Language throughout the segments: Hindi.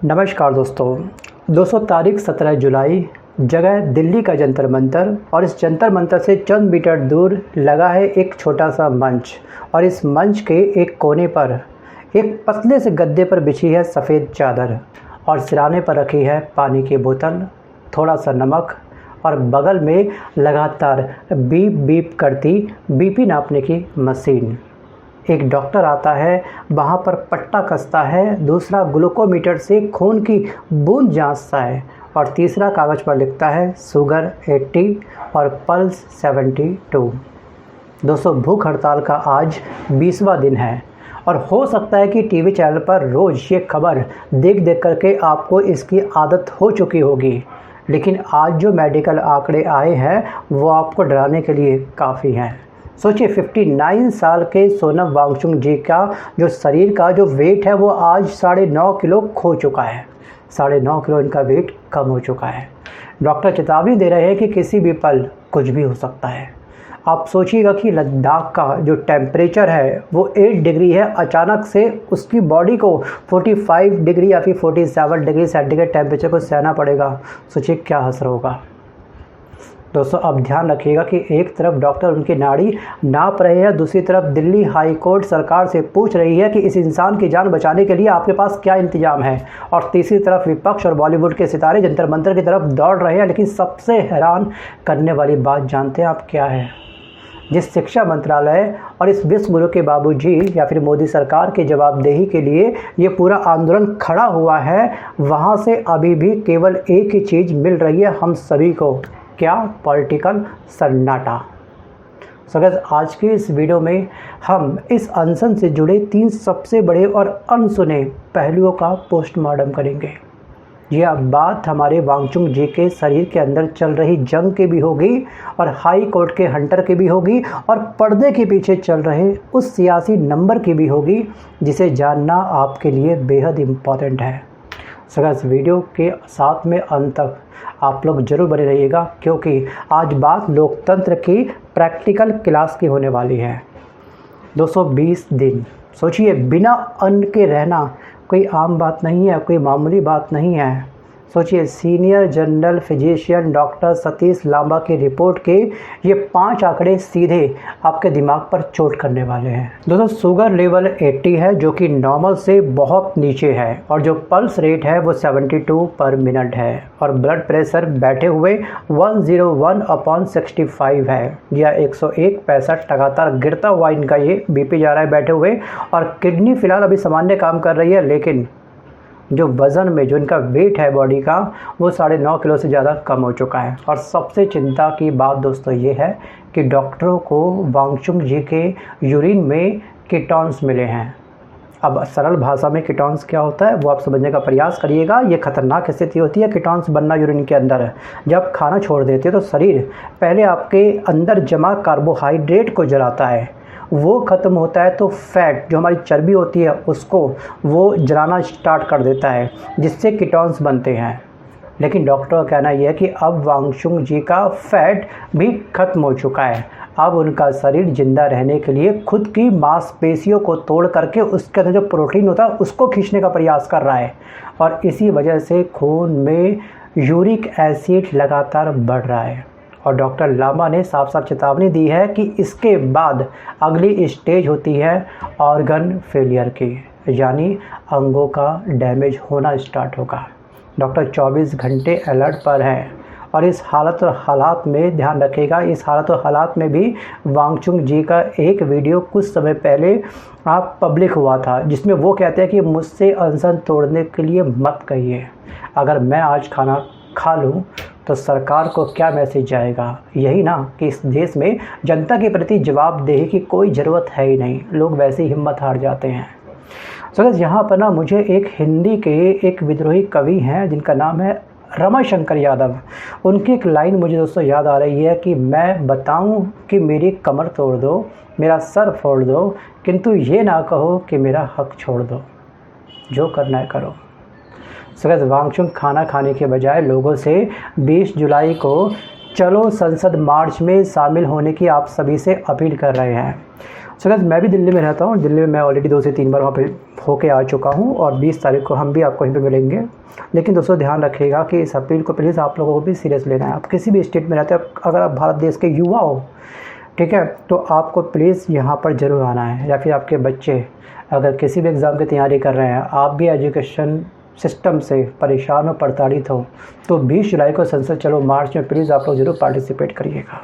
नमस्कार दोस्तों तारीख 17 जुलाई, जगह दिल्ली का जंतर मंतर और इस जंतर मंतर से चंद मीटर दूर लगा है एक छोटा सा मंच और इस मंच के एक कोने पर एक पतले से गद्दे पर बिछी है सफ़ेद चादर और सिराने पर रखी है पानी की बोतल, थोड़ा सा नमक और बगल में लगातार बीप बीप करती बीपी नापने की मशीन। एक डॉक्टर आता है, वहाँ पर पट्टा कसता है, दूसरा ग्लूकोमीटर से खून की बूंद जांचता है और तीसरा कागज़ पर लिखता है शुगर 80 और पल्स 72। दोस्तों, भूख हड़ताल का आज 20वां दिन है और हो सकता है कि टीवी चैनल पर रोज़ ये खबर देख देख करके आपको इसकी आदत हो चुकी होगी, लेकिन आज जो मेडिकल आंकड़े आए हैं वो आपको डराने के लिए काफ़ी हैं। सोचिए, 59 साल के सोनम वांगचुक जी का जो शरीर का जो वेट है वो आज 9.5 किलो खो चुका है। 9.5 किलो इनका वेट कम हो चुका है। डॉक्टर चेतावनी दे रहे हैं कि किसी भी पल कुछ भी हो सकता है। आप सोचिएगा कि लद्दाख का जो टेम्परेचर है वो 8 डिग्री है, अचानक से उसकी बॉडी को 45 डिग्री या फिर 47 डिग्री सेंटीग्रेड टेम्परेचर को सहना पड़ेगा। सोचिए क्या असर होगा। दोस्तों, अब ध्यान रखिएगा कि एक तरफ डॉक्टर उनकी नाड़ी नाप रहे हैं, दूसरी तरफ दिल्ली हाई कोर्ट सरकार से पूछ रही है कि इस इंसान की जान बचाने के लिए आपके पास क्या इंतजाम है, और तीसरी तरफ विपक्ष और बॉलीवुड के सितारे जंतर मंतर की तरफ दौड़ रहे हैं। लेकिन सबसे हैरान करने वाली बात जानते हैं आप क्या है? जिस शिक्षा मंत्रालय और इस विश्व गुरु के बाबूजी या फिर मोदी सरकार की जवाबदेही के लिए ये पूरा आंदोलन खड़ा हुआ है, वहाँ से अभी भी केवल एक ही चीज़ मिल रही है हम सभी को। क्या? पॉलिटिकल सन्नाटा। गाइस, आज की इस वीडियो में हम इस अनशन से जुड़े 3 सबसे बड़े और अनसुने पहलुओं का पोस्टमार्टम करेंगे। यह बात हमारे वांगचुक जी के शरीर के अंदर चल रही जंग की भी होगी और हाई कोर्ट के हंटर की भी होगी और पर्दे के पीछे चल रहे उस सियासी नंबर की भी होगी, जिसे जानना आपके लिए बेहद इम्पॉर्टेंट है। गाइस, वीडियो के साथ में अंत तक आप लोग जरूर बने रहिएगा, क्योंकि आज बात लोकतंत्र की प्रैक्टिकल क्लास की होने वाली है। 220 दिन सोचिए, बिना अन्न के रहना कोई आम बात नहीं है, कोई मामूली बात नहीं है। सोचिए, senior general physician doctor Satish Lamba की रिपोर्ट के ये 5 आंकड़े सीधे आपके दिमाग पर चोट करने वाले हैं। दोस्तों, शुगर लेवल 80 है, जो कि नॉर्मल से बहुत नीचे है, और जो पल्स रेट है वो 72 पर मिनट है, और ब्लड प्रेशर बैठे हुए 101/65 है, या 101/65 लगातार गिरता हुआ इनका ये बीपी जा रहा है बैठे हुए। और किडनी फिलहाल अभी सामान्य काम कर रही है, लेकिन जो वज़न में जो इनका वेट है बॉडी का वो 9.5 किलो से ज़्यादा कम हो चुका है। और सबसे चिंता की बात दोस्तों ये है कि डॉक्टरों को वांगचुक जी के यूरिन में कीटोन्स मिले हैं। अब सरल भाषा में कीटोन्स क्या होता है वो आप समझने का प्रयास करिएगा। ये खतरनाक स्थिति होती है कीटोन्स बनना यूरिन के अंदर। जब खाना छोड़ देते हो तो शरीर पहले आपके अंदर जमा कार्बोहाइड्रेट को जलाता है, वो ख़त्म होता है तो फैट जो हमारी चर्बी होती है उसको वो जलाना स्टार्ट कर देता है, जिससे कीटोन्स बनते हैं। लेकिन डॉक्टर का कहना यह है कि अब वांगचुक जी का फैट भी ख़त्म हो चुका है। अब उनका शरीर जिंदा रहने के लिए खुद की मांसपेशियों को तोड़ करके उसके अंदर जो प्रोटीन होता है उसको खींचने का प्रयास कर रहा है, और इसी वजह से खून में यूरिक एसिड लगातार बढ़ रहा है। और डॉक्टर लांबा ने साफ साफ चेतावनी दी है कि इसके बाद अगली स्टेज होती है ऑर्गन फेलियर की, यानी अंगों का डैमेज होना स्टार्ट होगा। डॉक्टर 24 घंटे अलर्ट पर है, और इस हालत और हालात में ध्यान रखिएगा, इस हालत और हालात में भी वांगचुक जी का एक वीडियो कुछ समय पहले आप पब्लिक हुआ था, जिसमें वो कहते हैं कि मुझसे अनशन तोड़ने के लिए मत कहिए। अगर मैं आज खाना खा लूँ तो सरकार को क्या मैसेज जाएगा? यही ना कि इस देश में जनता के प्रति जवाबदेही की कोई ज़रूरत है ही नहीं, लोग वैसे ही हिम्मत हार जाते हैं। गाइस, यहाँ पर ना मुझे एक हिंदी के एक विद्रोही कवि हैं जिनका नाम है रमाशंकर यादव। उनकी एक लाइन मुझे दोस्तों याद आ रही है कि मैं बताऊं कि मेरी कमर तोड़ दो, मेरा सर फोड़ दो, किंतु ये ना कहो कि मेरा हक छोड़ दो, जो करना है करो। गाइस, वांगचुक खाना खाने के बजाय लोगों से 20 जुलाई को चलो संसद मार्च में शामिल होने की आप सभी से अपील कर रहे हैं। सो गाइस मैं भी दिल्ली में रहता हूँ, दिल्ली में मैं ऑलरेडी 2 से 3 बार वहाँ पे होके आ चुका हूँ और 20 तारीख को हम भी आपको यहीं पे मिलेंगे। लेकिन दोस्तों ध्यान रखिएगा कि इस अपील को प्लीज़ आप लोगों को भी सीरियस लेना है। आप किसी भी स्टेट में रहते हैं, अगर आप भारत देश के युवा हो, ठीक है, तो आपको प्लीज़ यहाँ पर ज़रूर आना है। या फिर आपके बच्चे अगर किसी भी एग्ज़ाम की तैयारी कर रहे हैं, आप भी एजुकेशन सिस्टम से परेशान हो, प्रताड़ित हो, तो 20 जुलाई को संसद चलो मार्च में प्लीज़ आप लोग ज़रूर पार्टिसिपेट करिएगा।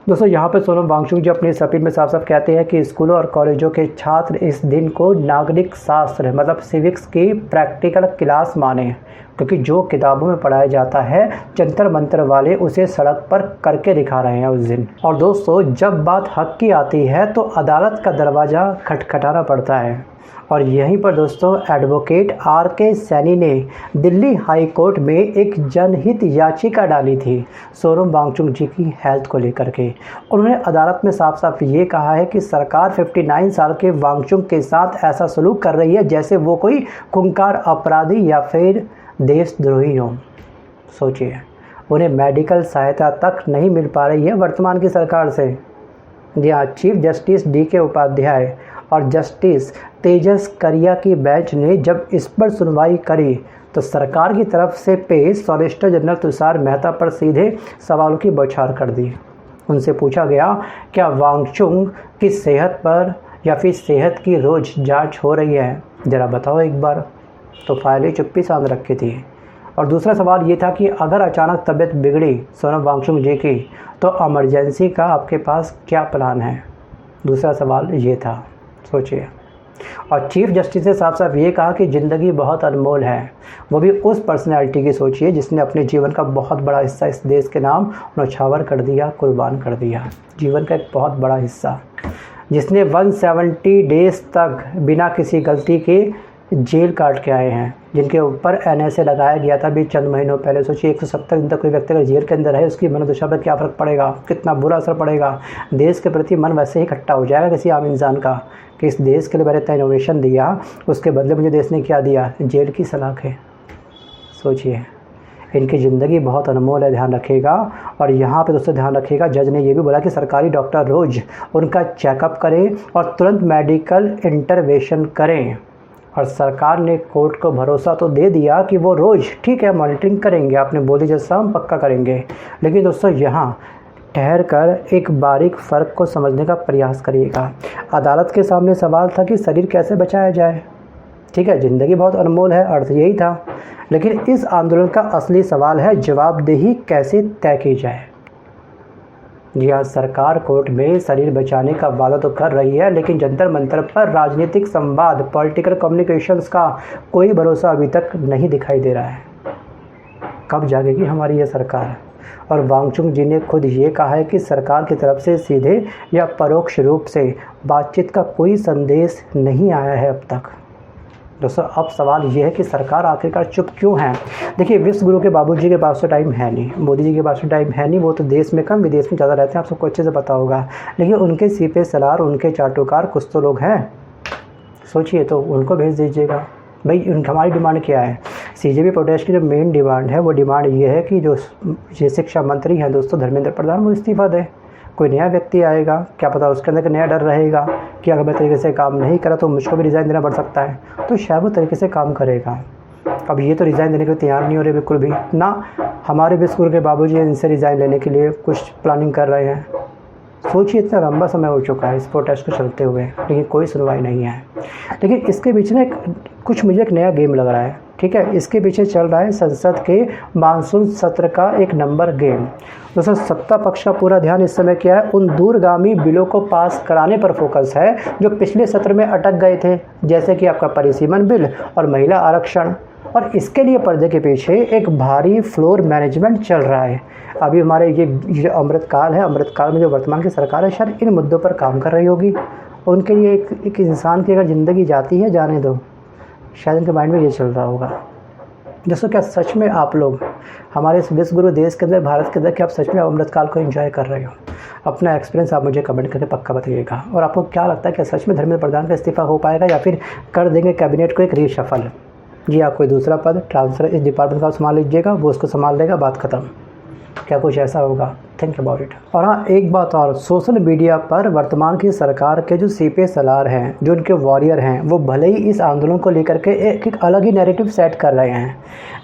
दोस्तों यहाँ पर सोनम वांगचुक जी अपनी इस अपील में साफ साफ कहते हैं कि स्कूलों और कॉलेजों के छात्र इस दिन को नागरिक शास्त्र मतलब सिविक्स की प्रैक्टिकल क्लास माने, क्योंकि जो किताबों में पढ़ाया जाता है जंतर मंतर वाले उसे सड़क पर करके दिखा रहे हैं उस दिन। और दोस्तों जब बात हक की आती है तो अदालत का दरवाज़ा खटखटाना पड़ता है, और यहीं पर दोस्तों एडवोकेट RK सैनी ने दिल्ली हाई कोर्ट में एक जनहित याचिका डाली थी सोनम वांगचुक जी की हेल्थ को लेकर के। उन्होंने अदालत में साफ साफ ये कहा है कि सरकार 59 साल के वांगचुक के साथ ऐसा सलूक कर रही है जैसे वो कोई खूंखार अपराधी या फिर देशद्रोही हो। सोचिए, उन्हें मेडिकल सहायता तक नहीं मिल पा रही है वर्तमान की सरकार से। जी हाँ, चीफ जस्टिस DK उपाध्याय और जस्टिस तेजस करिया की बेंच ने जब इस पर सुनवाई करी तो सरकार की तरफ से पेश सॉलिसिटर जनरल तुषार मेहता पर सीधे सवालों की बौछार कर दी। उनसे पूछा गया, क्या वांगचुक की सेहत पर या फिर सेहत की रोज़ जांच हो रही है, ज़रा बताओ एक बार। तो फाइलें चुप्पी साध रखी थी। और दूसरा सवाल ये था कि अगर अचानक तबीयत बिगड़ी सोनम वांगचुक जी की तो इमरजेंसी का आपके पास क्या प्लान है। दूसरा सवाल ये था, सोचिए। और चीफ जस्टिस ने साफ साफ ये कहा कि ज़िंदगी बहुत अनमोल है, वो भी उस पर्सनैलिटी की सोचिए जिसने अपने जीवन का बहुत बड़ा हिस्सा इस देश के नाम नौछावर कर दिया, कुर्बान कर दिया। जीवन का एक बहुत बड़ा हिस्सा, जिसने 170 डेज़ तक बिना किसी गलती के जेल काट के आए हैं, जिनके ऊपर NSA लगाया गया था अभी चंद महीनों पहले। सोचिए 170 दिन तक कोई व्यक्ति अगर जेल के अंदर है, उसकी मनोदशा पर क्या फ़र्क पड़ेगा, कितना बुरा असर पड़ेगा। देश के प्रति मन वैसे ही इकट्ठा हो जाएगा किसी आम इंसान का कि इस देश के लिए मैंने इतना इनोवेशन दिया, उसके बदले मुझे देश ने क्या दिया, जेल की सलाखें। सोचिए, इनकी ज़िंदगी बहुत अनमोल है, ध्यान रखिएगा। और यहाँ पे दोस्तों ध्यान रखिएगा, जज ने यह भी बोला कि सरकारी डॉक्टर रोज़ उनका चेकअप करें और तुरंत मेडिकल इंटरवेंशन करें। और सरकार ने कोर्ट को भरोसा तो दे दिया कि वो रोज़ ठीक है मॉनिटरिंग करेंगे, आपने बोली जैसा हम पक्का करेंगे। लेकिन दोस्तों यहाँ ठहर कर एक बारीक फ़र्क को समझने का प्रयास करिएगा। अदालत के सामने सवाल था कि शरीर कैसे बचाया जाए, ठीक है, ज़िंदगी बहुत अनमोल है, अर्थ यही था। लेकिन इस आंदोलन का असली सवाल है जवाबदेही कैसे तय की जाए। जी हाँ, सरकार कोर्ट में शरीर बचाने का वादा तो कर रही है, लेकिन जंतर मंतर पर राजनीतिक संवाद, पॉलिटिकल कम्युनिकेशंस का कोई भरोसा अभी तक नहीं दिखाई दे रहा है। कब जागेगी हमारी ये सरकार। और वांगचुक जी ने खुद ये कहा है कि सरकार की तरफ से सीधे या परोक्ष रूप से बातचीत का कोई संदेश नहीं आया है अब तक। दोस्तों अब सवाल ये है कि सरकार आखिरकार चुप क्यों है। देखिए, विश्व गुरु के बाबूजी के पास तो टाइम है नहीं, मोदी जी के पास तो टाइम है नहीं, वो तो देश में कम विदेश में ज़्यादा रहते हैं, आप सबको अच्छे से पता होगा। लेकिन उनके सीपे सलार, उनके चाटुकार कुछ तो लोग हैं। सोचिए, तो उनको भेज दीजिएगा भाई। हमारी डिमांड क्या है, CJP प्रोटेस्ट की जो मेन डिमांड है वो डिमांड ये है कि जो ये शिक्षा मंत्री हैं दोस्तों धर्मेंद्र प्रधान, वो इस्तीफ़ा दें। कोई नया व्यक्ति आएगा, क्या पता उसके अंदर का नया डर रहेगा कि अगर मैं तरीके से काम नहीं करा तो मुझको भी रिज़ाइन देना पड़ सकता है, तो शायद वो तरीके से काम करेगा। अब ये तो रिज़ाइन देने के लिए तैयार नहीं हो रहे बिल्कुल भी ना। हमारे विश्व गुरु के बाबूजी इनसे रिज़ाइन लेने के लिए कुछ प्लानिंग कर रहे हैं। सोचिए, इतना लंबा समय हो चुका है इस प्रोटेस्ट को चलते हुए, लेकिन कोई सुनवाई नहीं है। लेकिन इसके पीछे ना कुछ मुझे एक नया गेम लग रहा है, ठीक है। इसके पीछे चल रहा है संसद के मानसून सत्र का एक नंबर गेम। दोस्तों सत्ता पक्ष का पूरा ध्यान इस समय क्या है, उन दूरगामी बिलों को पास कराने पर फोकस है जो पिछले सत्र में अटक गए थे, जैसे कि आपका परिसीमन बिल और महिला आरक्षण। और इसके लिए पर्दे के पीछे एक भारी फ्लोर मैनेजमेंट चल रहा है। अभी हमारे ये अमृतकाल है, अमृतकाल में जो वर्तमान की सरकार है शायद इन मुद्दों पर काम कर रही होगी। उनके लिए एक इंसान की अगर ज़िंदगी जाती है जाने दो, शायद उनके माइंड में ये चल रहा होगा। दोस्तों क्या सच में आप लोग हमारे इस विश्व गुरु देश के अंदर, भारत के अंदर, क्या आप सच में अमृतकाल को एंजॉय कर रहे हो? अपना एक्सपीरियंस आप मुझे कमेंट करके पक्का बताइएगा। और आपको क्या लगता है कि सच में धर्मेंद्र प्रधान का इस्तीफा हो पाएगा या फिर कर देंगे कैबिनेट को एक रीशफल? जी हाँ, कोई दूसरा पद ट्रांसफर इस डिपार्टमेंट का संभाल लीजिएगा, वो उसको संभाल लेगा, बात खत्म। क्या कुछ ऐसा होगा? Think about it. और हाँ, एक बात और, सोशल मीडिया पर वर्तमान की सरकार के जो सीपीए सलार हैं, जो उनके वॉरियर हैं, वो भले ही इस आंदोलन को लेकर के एक अलग ही नैरेटिव सेट कर रहे हैं।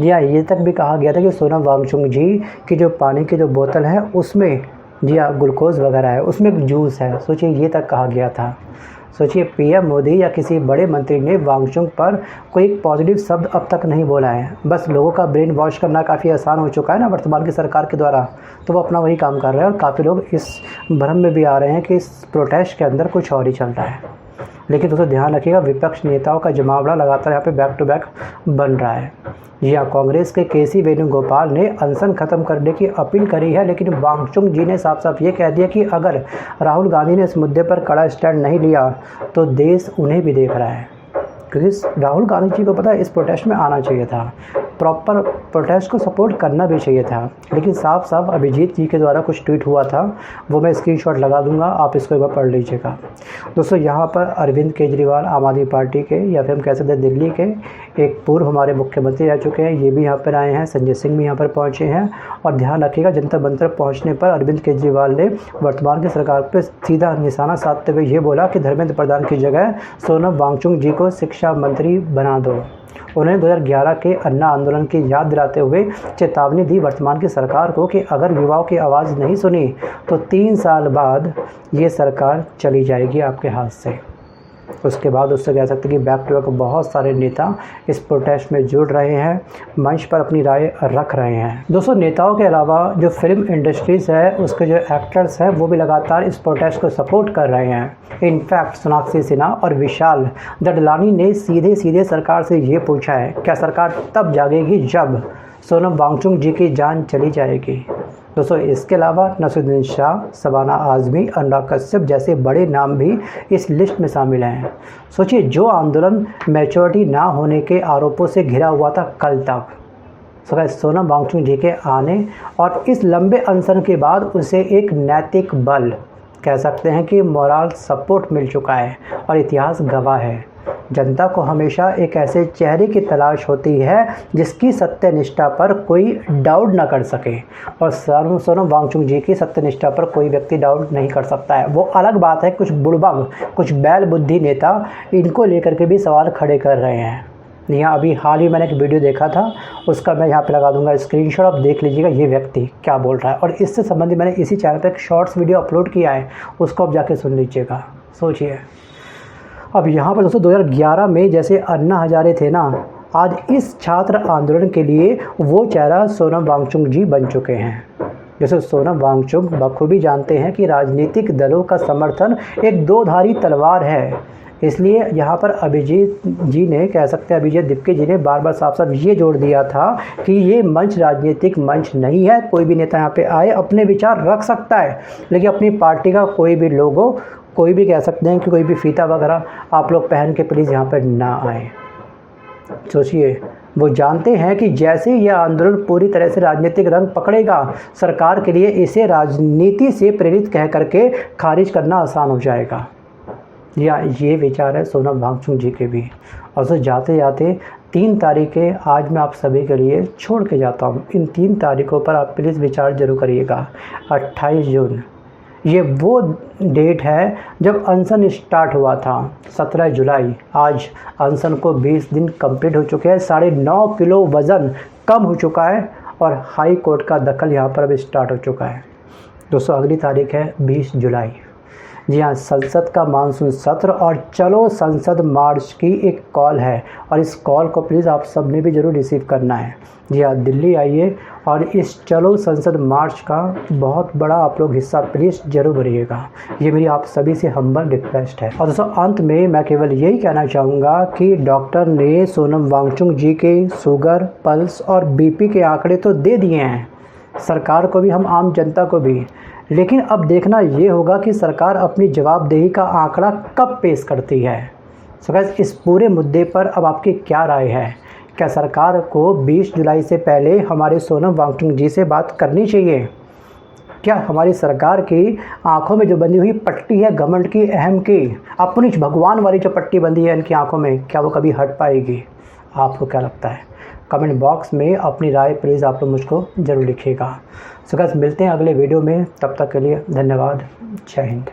जी हाँ, ये तक भी कहा गया था कि सोनम वांगचुक जी की जो पानी की जो बोतल है उसमें जी हाँ ग्लूकोज वगैरह है, उसमें एक जूस है। सोचिए, ये तक कहा गया था। सोचिए, पीएम मोदी या किसी बड़े मंत्री ने वांगचुक पर कोई एक पॉजिटिव शब्द अब तक नहीं बोला है। बस लोगों का ब्रेन वॉश करना काफ़ी आसान हो चुका है ना वर्तमान की सरकार के द्वारा, तो वो अपना वही काम कर रहे हैं और काफ़ी लोग इस भ्रम में भी आ रहे हैं कि इस प्रोटेस्ट के अंदर कुछ और ही चल रहा है। लेकिन दोस्तों ध्यान रखिएगा, विपक्ष नेताओं का जमावड़ा लगातार यहाँ पे बैक टू बैक बन रहा है। जी हाँ, कांग्रेस के केसी वेणुगोपाल ने अनशन खत्म करने की अपील करी है, लेकिन वांगचुक जी ने साफ साफ ये कह दिया कि अगर राहुल गांधी ने इस मुद्दे पर कड़ा स्टैंड नहीं लिया तो देश उन्हें भी देख रहा है। क्योंकि राहुल गांधी जी को पता है इस प्रोटेस्ट में आना चाहिए था, प्रॉपर प्रोटेस्ट को सपोर्ट करना भी चाहिए था, लेकिन साफ साफ अभिजीत जी के द्वारा कुछ ट्वीट हुआ था, वो मैं स्क्रीनशॉट लगा दूंगा, आप इसको एक बार पढ़ लीजिएगा। दोस्तों, यहाँ पर अरविंद केजरीवाल आम आदमी पार्टी के या फिर हम कह सकते हैं दिल्ली के एक पूर्व हमारे मुख्यमंत्री रह चुके हैं, ये भी यहाँ पर आए हैं। संजय सिंह भी यहाँ पर पहुँचे हैं। और ध्यान रखिएगा, जंतर मंतर पहुँचने पर अरविंद केजरीवाल ने वर्तमान की सरकार पर सीधा निशाना साधते हुए ये बोला कि धर्मेंद्र प्रधान की जगह सोनम वांगचुक जी को शिक्षा मंत्री बना दो। उन्होंने 2011 के अन्ना आंदोलन की याद दिलाते हुए चेतावनी दी वर्तमान की सरकार को कि अगर युवाओं की आवाज़ नहीं सुनी तो 3 साल बाद ये सरकार चली जाएगी आपके हाथ से। उसके बाद उससे कह सकते हैं कि बैक टू बैक बहुत सारे नेता इस प्रोटेस्ट में जुड़ रहे हैं, मंच पर अपनी राय रख रहे हैं। दोस्तों, नेताओं के अलावा जो फिल्म इंडस्ट्रीज़ है, उसके जो एक्टर्स हैं, वो भी लगातार इस प्रोटेस्ट को सपोर्ट कर रहे हैं। इनफैक्ट सोनाक्षी सिन्हा और विशाल ददलानी ने सीधे सीधे सरकार से ये पूछा है, क्या सरकार तब जागेगी जब सोनम वांगचुक जी की जान चली जाएगी? दोस्तों, इसके अलावा नसीरुद्दीन शाह, शबाना आज़मी, अनुराग कश्यप जैसे बड़े नाम भी इस लिस्ट में शामिल हैं। सोचिए, जो आंदोलन मैच्योरिटी ना होने के आरोपों से घिरा हुआ था कल तक, सोनम वांगचुक जी के आने और इस लंबे अनशन के बाद उसे एक नैतिक बल, कह सकते हैं कि मोरल सपोर्ट मिल चुका है और इतिहास गवाह है। जनता को हमेशा एक ऐसे चेहरे की तलाश होती है जिसकी सत्यनिष्ठा पर कोई डाउट ना कर सके, और सोनम वांगचुक जी की सत्यनिष्ठा पर कोई व्यक्ति डाउट नहीं कर सकता है। वो अलग बात है, कुछ बुड़बक, कुछ बैल बुद्धि नेता इनको लेकर के भी सवाल खड़े कर रहे हैं। यहाँ अभी हाल ही मैंने एक वीडियो देखा था, उसका मैं यहाँ पे लगा दूंगा स्क्रीनशॉट, आप देख लीजिएगा ये व्यक्ति क्या बोल रहा है। और इससे संबंधित मैंने इसी चैनल पर एक शॉर्ट्स वीडियो अपलोड किया है, उसको आप जाके सुन लीजिएगा। सोचिए, अब यहाँ पर दोस्तों 2011 में जैसे अन्ना हजारे थे ना, आज इस छात्र आंदोलन के लिए वो चेहरा सोनम वांगचुक जी बन चुके हैं। जैसे सोनम वांगचुक बखूबी जानते हैं कि राजनीतिक दलों का समर्थन एक दो-धारी तलवार है, इसलिए यहाँ पर अभिजीत जी ने, कह सकते हैं अभिजीत दिप्के जी ने बार बार साफ साफ ये जोड़ दिया था कि ये मंच राजनीतिक मंच नहीं है। कोई भी नेता यहाँ पे आए अपने विचार रख सकता है, लेकिन अपनी पार्टी का कोई भी लोगो, कोई भी कह सकते हैं कि कोई भी फीता वगैरह आप लोग पहन के प्लीज़ यहाँ पर ना आए। सोचिए, वो जानते हैं कि जैसे यह आंदोलन पूरी तरह से राजनीतिक रंग पकड़ेगा, सरकार के लिए इसे राजनीति से प्रेरित कह करके खारिज करना आसान हो जाएगा। या ये विचार है सोनम वांगचुक जी के भी। और सो जाते जाते 3 तारीखें आज मैं आप सभी के लिए छोड़ के जाता हूँ। इन 3 तारीखों पर आप प्लीज़ विचार जरूर करिएगा। 28 जून ये वो डेट है जब अनशन स्टार्ट हुआ था। 17 जुलाई आज अनशन को 20 दिन कंप्लीट हो चुके हैं। 9.5 किलो वज़न कम हो चुका है और हाई कोर्ट का दखल यहाँ पर अब स्टार्ट हो चुका है। दोस्तों, अगली तारीख है 20 जुलाई। जी हाँ, संसद का मानसून सत्र और चलो संसद मार्च की एक कॉल है, और इस कॉल को प्लीज़ आप सब ने भी ज़रूर रिसीव करना है। जी हाँ, दिल्ली आइए और इस चलो संसद मार्च का बहुत बड़ा आप लोग हिस्सा प्लीज़ जरूर भरिएगा। ये मेरी आप सभी से हम्बल रिक्वेस्ट है। और दोस्तों, अंत में मैं केवल यही कहना चाहूँगा कि डॉक्टर ने सोनम वांगचुक जी के शुगर, पल्स और बीपी के आंकड़े तो दे दिए हैं, सरकार को भी, हम आम जनता को भी, लेकिन अब देखना ये होगा कि सरकार अपनी जवाबदेही का आंकड़ा कब पेश करती है। सो गाइस, इस पूरे मुद्दे पर अब आपकी क्या राय है? क्या सरकार को 20 जुलाई से पहले हमारे सोनम वांगचुक जी से बात करनी चाहिए? क्या हमारी सरकार की आंखों में जो बंधी हुई पट्टी है घमंड की, अहम की, अपनी भगवान वाली जो पट्टी बंधी है इनकी आंखों में, क्या वो कभी हट पाएगी? आपको क्या लगता है? कमेंट बॉक्स में अपनी राय प्लीज़ आप लोग मुझको ज़रूर लिखिएगा। सो गाइस मिलते हैं अगले वीडियो में, तब तक के लिए धन्यवाद। जय हिंद।